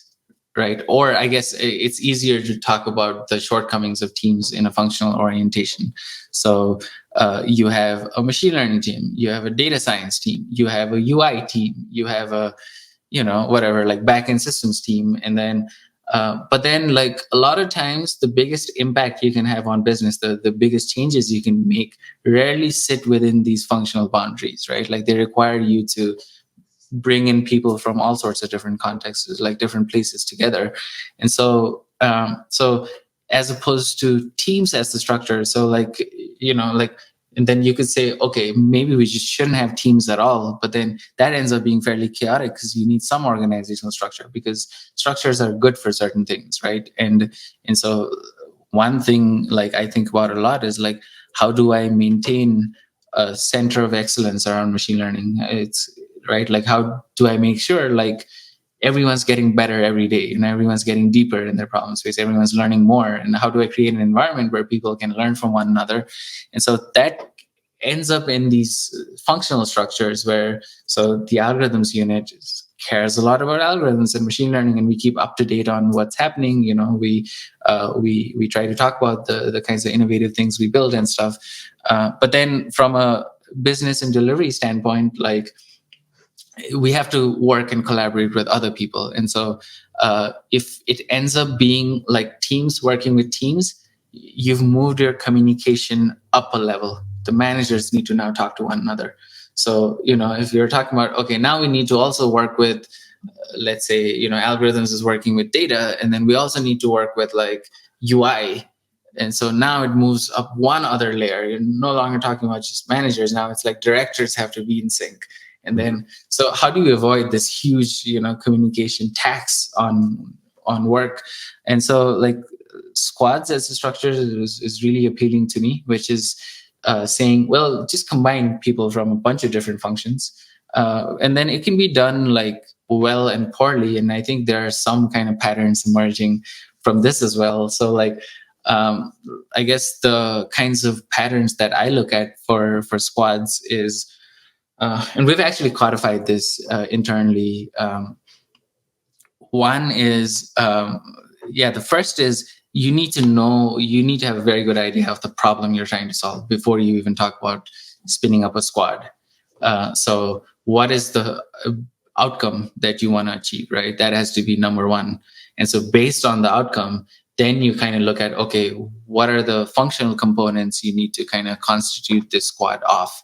right? Or I guess it's easier to talk about the shortcomings of teams in a functional orientation. So you have a machine learning team, you have a data science team, you have a UI team, you have a whatever, like backend systems team, and then but then like a lot of times the biggest impact you can have on business, the biggest changes you can make rarely sit within these functional boundaries, right? Like they require you to bring in people from all sorts of different contexts, like different places together. And so so as opposed to teams as the structure, so like like, and then you could say, okay, maybe we just shouldn't have teams at all. But then that ends up being fairly chaotic because you need some organizational structure, because structures are good for certain things, right? And so one thing like I think about a lot is like, how do I maintain a center of excellence around machine learning? It's right. Like, how do I make sure like everyone's getting better every day and everyone's getting deeper in their problem space, everyone's learning more, and how do I create an environment where people can learn from one another? And so that ends up in these functional structures where, so the algorithms unit cares a lot about algorithms and machine learning, and we keep up to date on what's happening. We try to talk about the kinds of innovative things we build and stuff. But then from a business and delivery standpoint, like, we have to work and collaborate with other people. And so if it ends up being like teams working with teams, you've moved your communication up a level. The managers need to now talk to one another. So, if you're talking about, okay, now we need to also work with, let's say, algorithms is working with data, and then we also need to work with like UI. And so now it moves up one other layer. You're no longer talking about just managers. Now it's like directors have to be in sync. And then, so how do you avoid this huge, communication tax on work? And so, like, squads as a structure is really appealing to me, which is saying, well, just combine people from a bunch of different functions, and then it can be done like well and poorly. And I think there are some kind of patterns emerging from this as well. So, like, I guess the kinds of patterns that I look at for squads is. And we've actually codified this internally. One is, the first is you need to have a very good idea of the problem you're trying to solve before you even talk about spinning up a squad. So what is the outcome that you want to achieve, right? That has to be number one. And so based on the outcome, then you kind of look at, okay, what are the functional components you need to kind of constitute this squad off?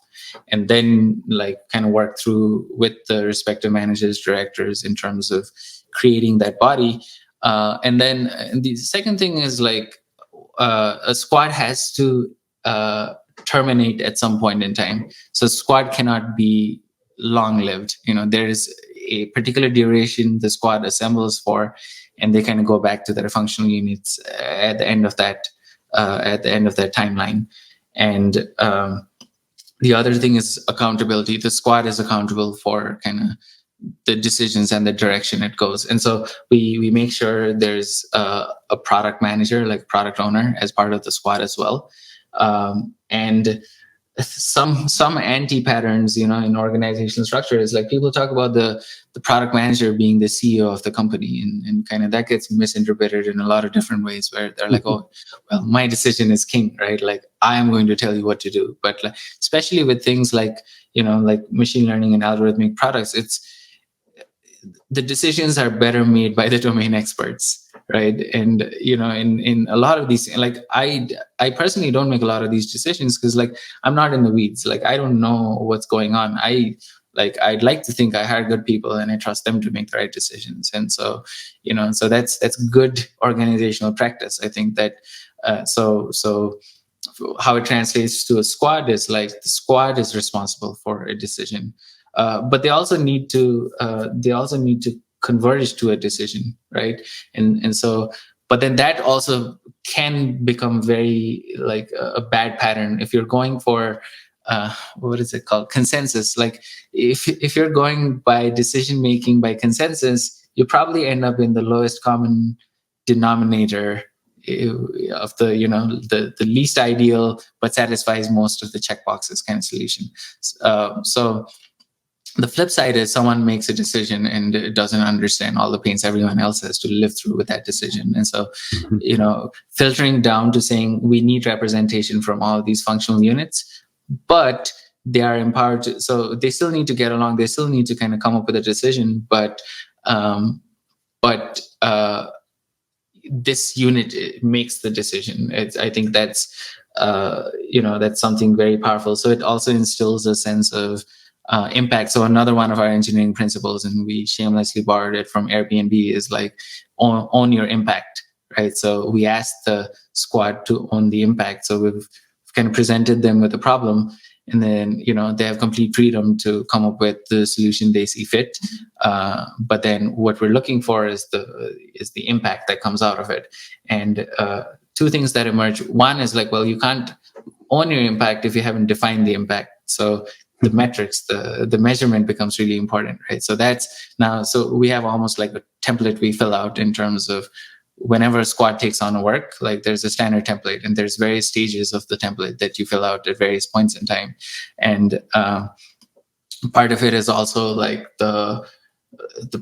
And then like kind of work through with the respective managers, directors in terms of creating that body. And then the second thing is like a squad has to terminate at some point in time. So squad cannot be long-lived. There is a particular duration the squad assembles for, and they kind of go back to their functional units at the end of that timeline. And the other thing is accountability. The squad is accountable for kind of the decisions and the direction it goes. And so we make sure there's a product manager, like product owner, as part of the squad as well. And some anti patterns, in organizational structure is like people talk about the product manager being the CEO of the company, and kind of that gets misinterpreted in a lot of different ways, where they're like, oh, well, my decision is king, right? Like I am going to tell you what to do. But like, especially with things like, like machine learning and algorithmic products, the decisions are better made by the domain experts, right? And in a lot of these, like I personally don't make a lot of these decisions because like I'm not in the weeds. Like I don't know what's going on. I'd like to think I hire good people and I trust them to make the right decisions. And so so that's good organizational practice. I think that so how it translates to a squad is like the squad is responsible for a decision. But they also need to converge to a decision, right? And so, but then that also can become very like a bad pattern if you're going for what is it called, consensus. Like if you're going by decision making by consensus, you probably end up in the lowest common denominator of the least ideal but satisfies most of the checkboxes kind of solution. So the flip side is someone makes a decision and doesn't understand all the pains everyone else has to live through with that decision. And so, filtering down to saying we need representation from all of these functional units, but they are empowered to, so they still need to get along. They still need to kind of come up with a decision, but this unit makes the decision. I think that's, that's something very powerful. So it also instills a sense of impact. So another one of our engineering principles, and we shamelessly borrowed it from Airbnb, is like own your impact, right? So we asked the squad to own the impact. So we've kind of presented them with a problem, and then they have complete freedom to come up with the solution they see fit. But then what we're looking for is the impact that comes out of it. And two things that emerge. One is like, well, you can't own your impact if you haven't defined the impact. So the metrics, the measurement becomes really important, right? So so we have almost like a template we fill out in terms of whenever a squad takes on a work, like there's a standard template and there's various stages of the template that you fill out at various points in time. And part of it is also like the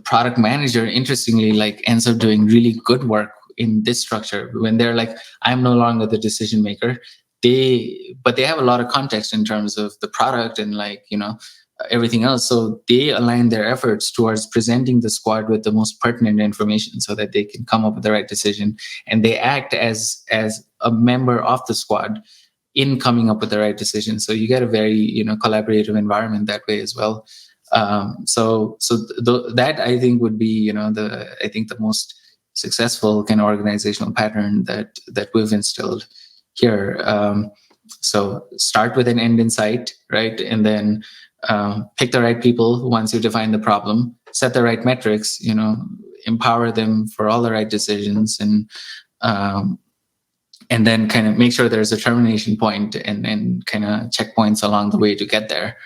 product manager, interestingly, like ends up doing really good work in this structure when they're like, I'm no longer the decision maker. But they have a lot of context in terms of the product and like, everything else. So they align their efforts towards presenting the squad with the most pertinent information so that they can come up with the right decision. And they act as a member of the squad in coming up with the right decision. So you get a very, collaborative environment that way as well. That I think would be, the most successful kind of organizational pattern that we've instilled here. So start with an end in sight, right? And then pick the right people once you define the problem, set the right metrics, empower them for all the right decisions, and then kind of make sure there's a termination point and kind of checkpoints along the way to get there.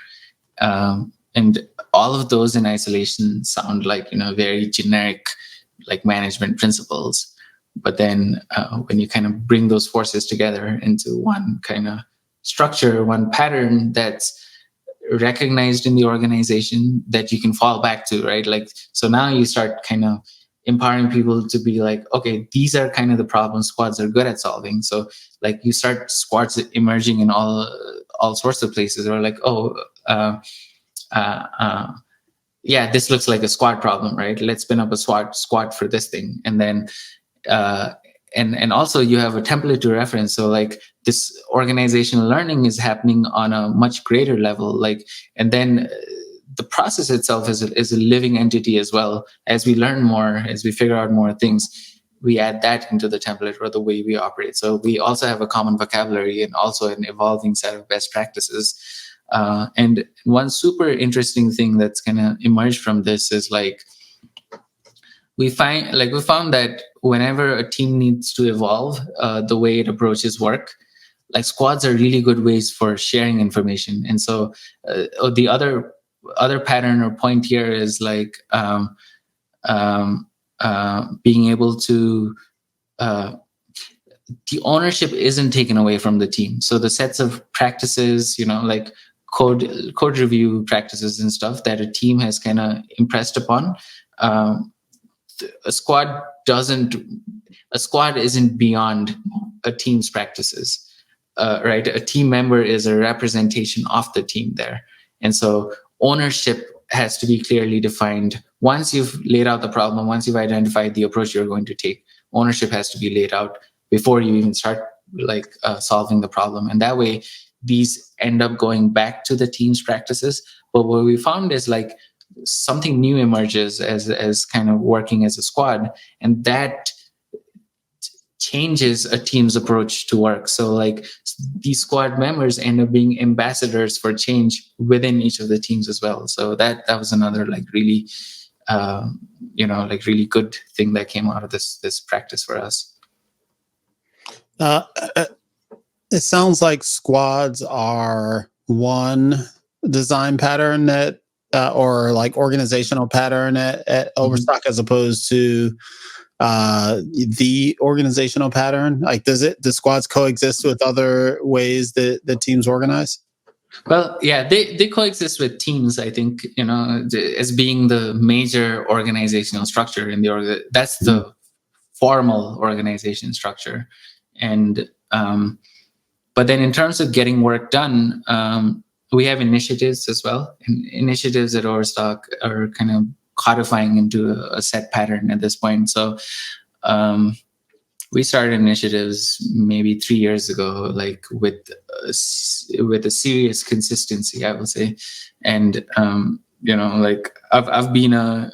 And all of those in isolation sound like, very generic, like management principles. But then when you kind of bring those forces together into one kind of structure, one pattern that's recognized in the organization that you can fall back to, right? Like, so now you start kind of empowering people to be like, okay, these are kind of the problems squads are good at solving. So like you start squads emerging in all sorts of places, or like, yeah, this looks like a squad problem, right? Let's spin up a squad for this thing. And then and also you have a template to reference. So like this organizational learning is happening on a much greater level, like, and then the process itself is a living entity as well. As we learn more, as we figure out more things, we add that into the template or the way we operate. So we also have a common vocabulary and also an evolving set of best practices. And one super interesting thing that's going to emerge from this is like, we found that whenever a team needs to evolve the way it approaches work, like squads are really good ways for sharing information. And so the other other pattern or point here is like being able to the ownership isn't taken away from the team. So the sets of practices, like code review practices and stuff that a team has kind of impressed upon, a squad isn't beyond a team's practices, right? A team member is a representation of the team there. And so ownership has to be clearly defined. Once you've laid out the problem, once you've identified the approach you're going to take, ownership has to be laid out before you even start solving the problem. And that way, these end up going back to the team's practices. But what we found is like something new emerges as kind of working as a squad, and that changes a team's approach to work. So like these squad members end up being ambassadors for change within each of the teams as well. So that was another like really really good thing that came out of this practice for us. It sounds like squads are one design pattern that, or like organizational pattern at Overstock, as opposed to the organizational pattern. Like, do squads coexist with other ways that the teams organize? Well, yeah, they coexist with teams, I think, as being the major organizational structure in the that's the formal organization structure. And but then in terms of getting work done, we have initiatives as well. And initiatives at Overstock are kind of codifying into a set pattern at this point. So we started initiatives maybe 3 years ago, like with a serious consistency, I would say. And like I've been a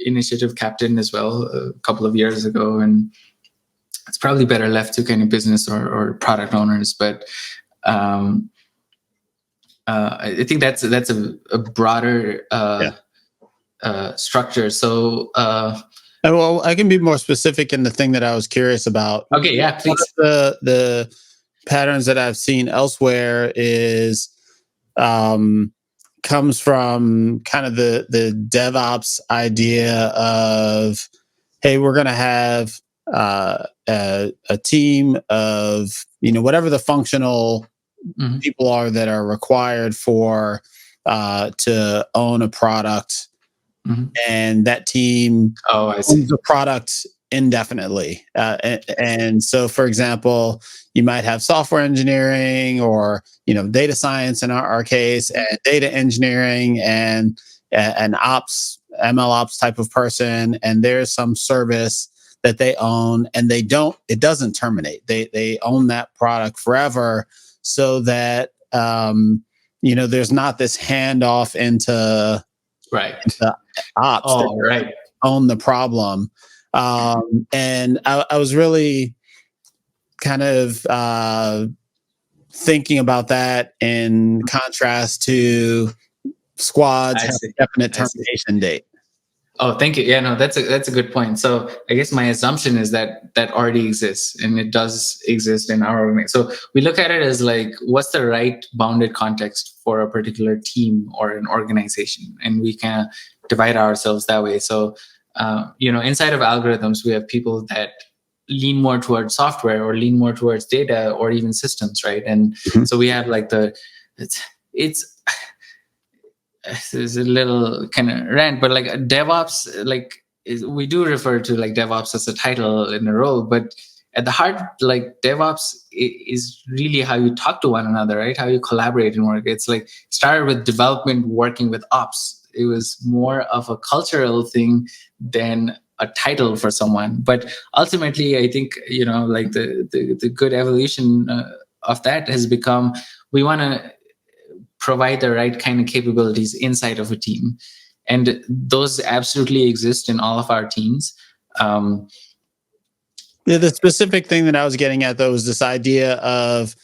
initiative captain as well a couple of years ago, and it's probably better left to kind of business or product owners. But I think that's a broader structure. So. Well, I can be more specific in the thing that I was curious about. Okay, yeah, please. One of the patterns that I've seen elsewhere is comes from kind of the DevOps idea of, hey, we're going to have a team of whatever the functional people are that are required for to own a product. And that team owns the product indefinitely. And so, for example, you might have software engineering or data science in our case, and data engineering, and an ops, MLOps type of person, and there's some service that they own, and it doesn't terminate. They own that product forever, so that there's not this handoff into ops that own the problem. And I was really kind of thinking about that in contrast to squads have a definite termination date. Oh, thank you. Yeah, no, that's a good point. So I guess my assumption is that already exists, and it does exist in our organization. So we look at it as like, what's the right bounded context for a particular team or an organization, and we kind of divide ourselves that way. So inside of algorithms, we have people that lean more towards software or lean more towards data or even systems, right? And so we have like it's a little kind of rant, but like DevOps, like we do refer to like DevOps as a title in a role, but at the heart, like DevOps is really how you talk to one another, right? How you collaborate and work. It's like started with development working with ops. It was more of a cultural thing than a title for someone. But ultimately, I think, like the good evolution of that has become, we want to provide the right kind of capabilities inside of a team. And those absolutely exist in all of our teams. The specific thing that I was getting at, though, was this idea of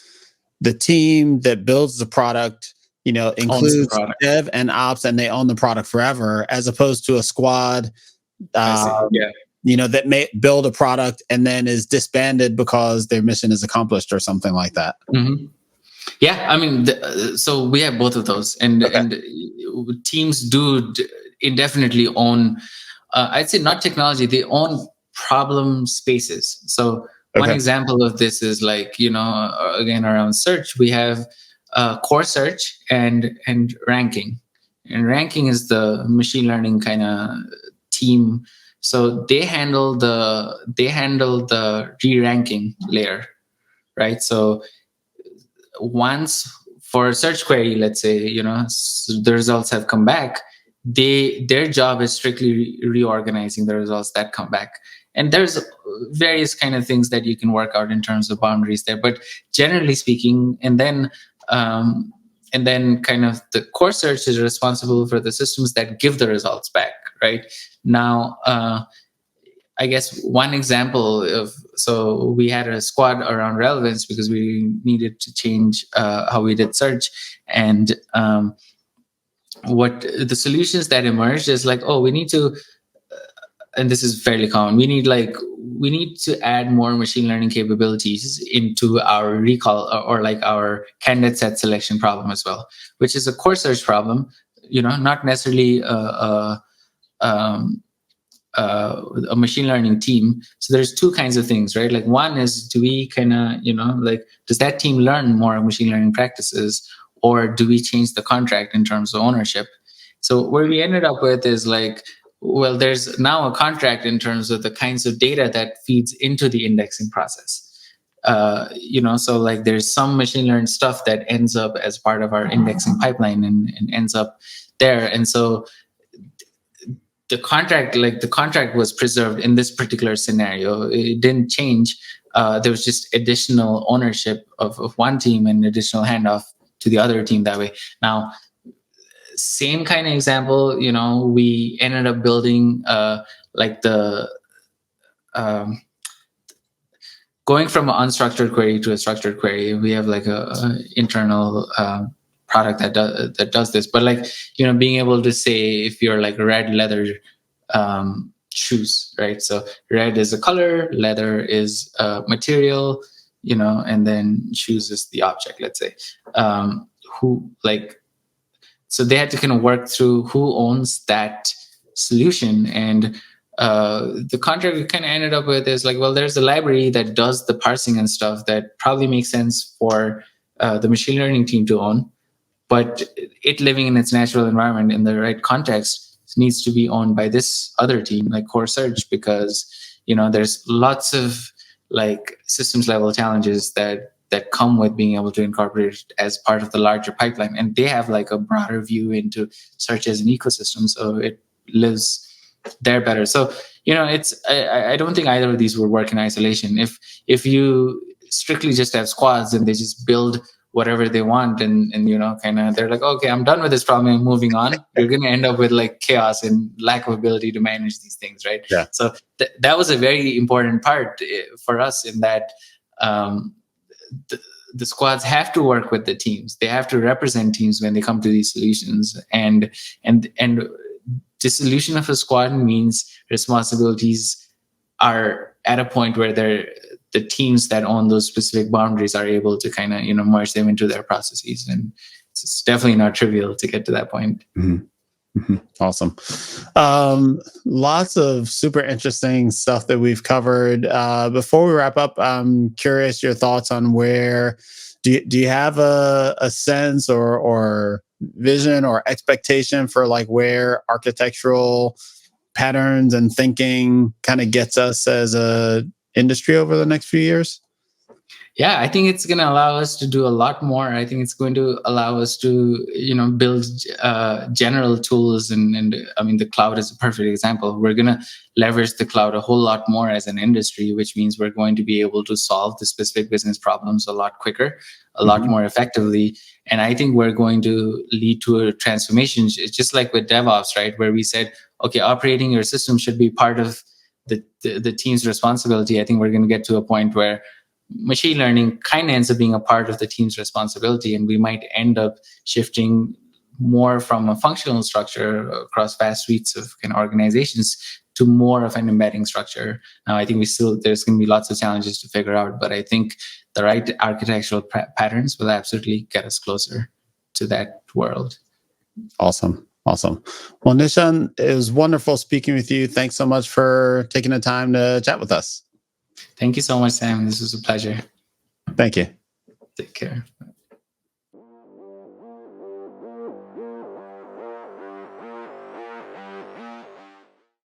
the team that builds the product, includes dev and ops, and they own the product forever, as opposed to a squad that may build a product and then is disbanded because their mission is accomplished or something like that. Yeah, I mean, so we have both of those, and Okay. teams do indefinitely own. I'd say not technology; they own problem spaces. So one Okay. example of this is like again around search, we have core search and ranking, and ranking is the machine learning kind of team. So they handle the re-ranking layer, right? So once for a search query, let's say the results have come back, their job is strictly reorganizing the results that come back, and there's various kind of things that you can work out in terms of boundaries there, but generally speaking, and then kind of the core search is responsible for the systems that give the results back, right? Now I guess one example of, so we had a squad around relevance because we needed to change how we did search, and what the solutions that emerged is like, oh, we need to, and this is fairly common, we need to add more machine learning capabilities into our recall, or like our candidate set selection problem as well, which is a core search problem, not necessarily um, a machine learning team. So there's two kinds of things, right? Like one is, do we kind of, like, does that team learn more machine learning practices, or do we change the contract in terms of ownership? So where we ended up with is like, well, there's now a contract in terms of the kinds of data that feeds into the indexing process. So like there's some machine learned stuff that ends up as part of our indexing pipeline and ends up there. And so the contract was preserved in this particular scenario. It didn't change. There was just additional ownership of one team and additional handoff to the other team that way. Now, same kind of example, we ended up building like the going from an unstructured query to a structured query. We have like a internal product that does this, but like being able to say if you're like red leather shoes, right? So red is a color, leather is a material, and then shoes is the object, let's say. So they had to kind of work through who owns that solution, and the contract we kind of ended up with is like, well, there's a library that does the parsing and stuff that probably makes sense for the machine learning team to own, but it living in its natural environment in the right context needs to be owned by this other team, like core search, because there's lots of like systems level challenges that come with being able to incorporate it as part of the larger pipeline, and they have like a broader view into search as an ecosystem, so it lives there better. So it's I don't think either of these would work in isolation. If you strictly just have squads and they just build whatever they want, and kind of they're like, okay, I'm done with this problem, I'm moving on, you're going to end up with like chaos and lack of ability to manage these things, right? Yeah. So that was a very important part for us, in that the squads have to work with the teams, they have to represent teams when they come to these solutions, and dissolution of a squad means responsibilities are at a point where the teams that own those specific boundaries are able to kind of merge them into their processes, and it's definitely not trivial to get to that point. Mm-hmm. Mm-hmm. Awesome. Lots of super interesting stuff that we've covered. Before we wrap up, I'm curious your thoughts on where do you have a sense or vision or expectation for like where architectural patterns and thinking kind of gets us as a industry over the next few years? Yeah, I think it's going to allow us to do a lot more. I think it's going to allow us to, build general tools. And I mean, the cloud is a perfect example. We're going to leverage the cloud a whole lot more as an industry, which means we're going to be able to solve the specific business problems a lot quicker, a lot more effectively. And I think we're going to lead to a transformation. It's just like with DevOps, right? Where we said, okay, operating your system should be part of the team's responsibility. I think we're going to get to a point where machine learning kind of ends up being a part of the team's responsibility, and we might end up shifting more from a functional structure across vast suites of kind of organizations to more of an embedding structure. Now, I think there's going to be lots of challenges to figure out, but I think the right architectural patterns will absolutely get us closer to that world. Awesome. Well, Nishan, it was wonderful speaking with you. Thanks so much for taking the time to chat with us. Thank you so much, Sam. This was a pleasure. Thank you. Take care.